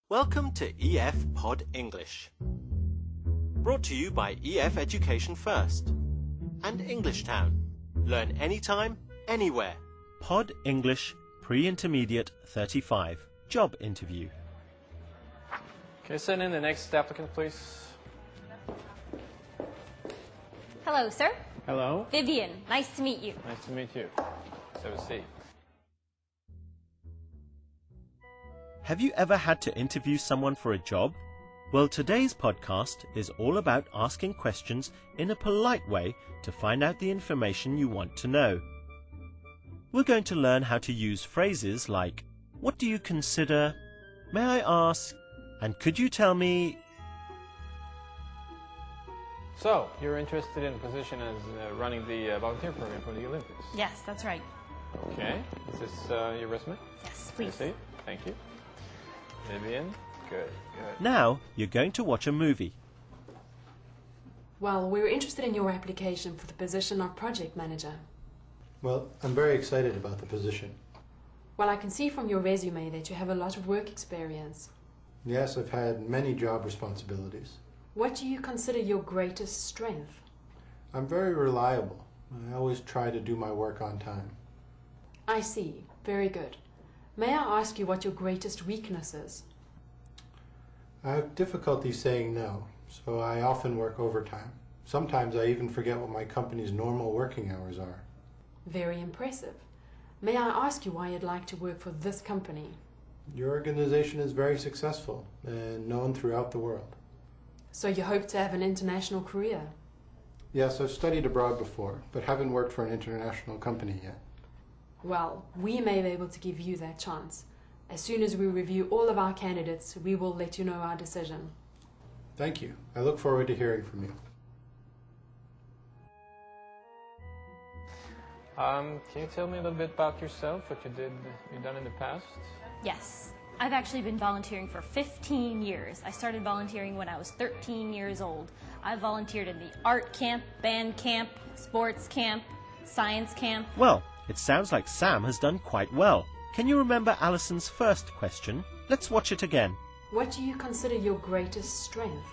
Welcome to EF Pod English. Brought to you by EF Education First and Englishtown. Learn anytime, anywhere. Pod English Pre-Intermediate 35. Job interview. Okay, send in the next applicant, please. Hello, sir. Hello. Vivian, nice to meet you. Nice to meet you. Let's have a seat. Have you ever had to interview someone for a job? Well, today's podcast is all about asking questions in a polite way to find out the information you want to know. We're going to learn how to use phrases like, what do you consider? May I ask? And could you tell me? So, you're interested in a position as running the volunteer program for the Olympics? Yes, that's right. Okay. Is this your resume? Yes, Can I please. see it? Thank you. Vivian? Good, good. Now you're going to watch a movie. Well, we were interested in your application for the position of project manager. Well, I'm very excited about the position. Well, I can see from your resume that you have a lot of work experience. Yes, I've had many job responsibilities. What do you consider your greatest strength? I'm very reliable. I always try to do my work on time. I see. Very good. May I ask you what your greatest weakness is? I have difficulty saying no, so I often work overtime. Sometimes I even forget what my company's normal working hours are. Very impressive. May I ask you why you'd like to work for this company? Your organization is very successful and known throughout the world. So you hope to have an international career? Yes, I've studied abroad before, but haven't worked for an international company yet. Well, we may be able to give you that chance. As soon as we review all of our candidates, we will let you know our decision. Thank you. I look forward to hearing from you. Can you tell me a little bit about yourself, what you've done in the past? Yes. I've actually been volunteering for 15 years. I started volunteering when I was 13 years old. I volunteered in the art camp, band camp, sports camp, science camp. Well, it sounds like Sam has done quite well. Can you remember Alison's first question? Let's watch it again. What do you consider your greatest strength?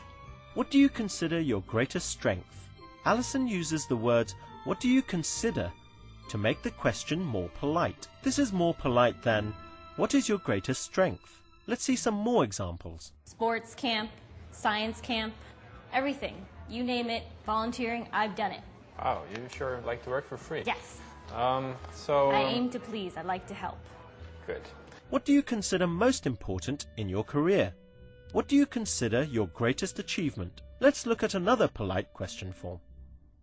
What do you consider your greatest strength? Alison uses the words, what do you consider, to make the question more polite. This is more polite than, what is your greatest strength? Let's see some more examples. Sports camp, science camp, everything. You name it, volunteering, I've done it. Wow, you sure like to work for free. Yes. I I aim to please. I'd like to help. Good. What do you consider most important in your career? What do you consider your greatest achievement? Let's look at another polite question form.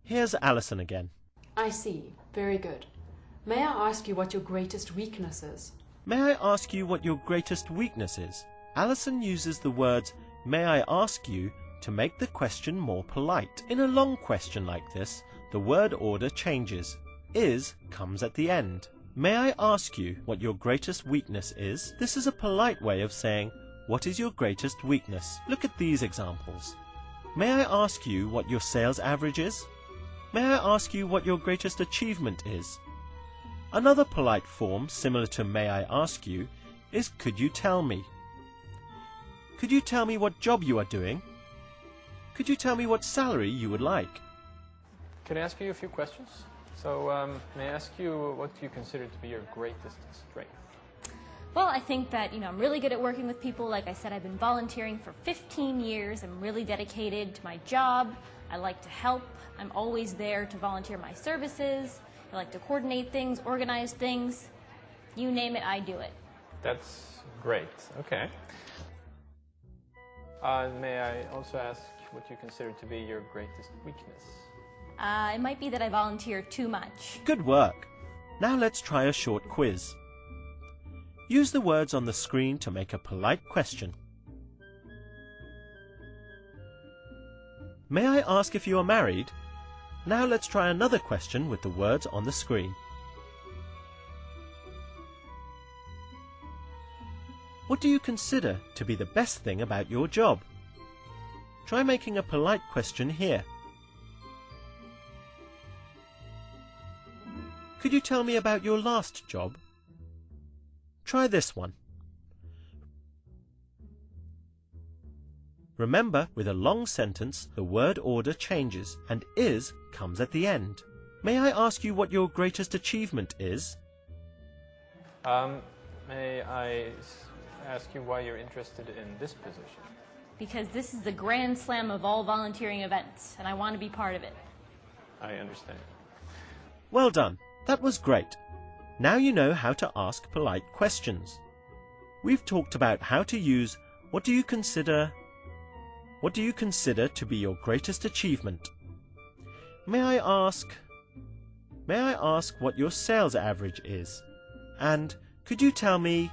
Here's Alison again. I see. Very good. May I ask you what your greatest weakness is? May I ask you what your greatest weakness is? Alison uses the words, may I ask you, to make the question more polite. In a long question like this, the word order changes. Is comes at the end. May I ask you what your greatest weakness is? This is a polite way of saying, what is your greatest weakness? Look at these examples. May I ask you what your sales average is? May I ask you what your greatest achievement is? Another polite form, similar to may I ask you, is could you tell me? Could you tell me what job you are doing? Could you tell me what salary you would like? Can I ask you a few questions? So, may I ask you what you consider to be your greatest strength? Well, I think that, I'm really good at working with people. Like I said, I've been volunteering for 15 years. I'm really dedicated to my job. I like to help. I'm always there to volunteer my services. I like to coordinate things, organize things. You name it, I do it. That's great. Okay. May I also ask what you consider to be your greatest weakness? It might be that I volunteer too much. Good work. Now let's try a short quiz. Use the words on the screen to make a polite question. May I ask if you are married? Now let's try another question with the words on the screen. What do you consider to be the best thing about your job? Try making a polite question here. Could you tell me about your last job? Try this one. Remember, with a long sentence, the word order changes and is comes at the end. May I ask you what your greatest achievement is? May I ask you why you're interested in this position? Because this is the grand slam of all volunteering events, and I want to be part of it. I understand. Well done. That was great. Now you know how to ask polite questions. We've talked about how to use what do you consider to be your greatest achievement? May I ask what your sales average is? And could you tell me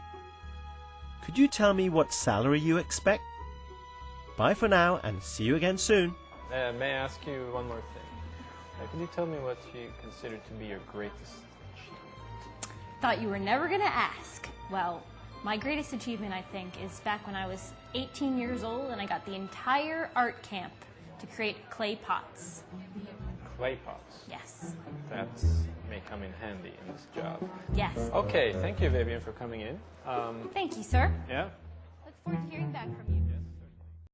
what salary you expect? Bye for now and see you again soon. May I ask you one more thing? Could you tell me what you consider to be your greatest achievement? Thought you were never going to ask. Well, my greatest achievement, I think, is back when I was 18 years old and I got the entire art camp to create clay pots. Clay pots? Yes. That may come in handy in this job. Yes. Okay, thank you, Vivian, for coming in. Thank you, sir. Yeah? Look forward to hearing back from you.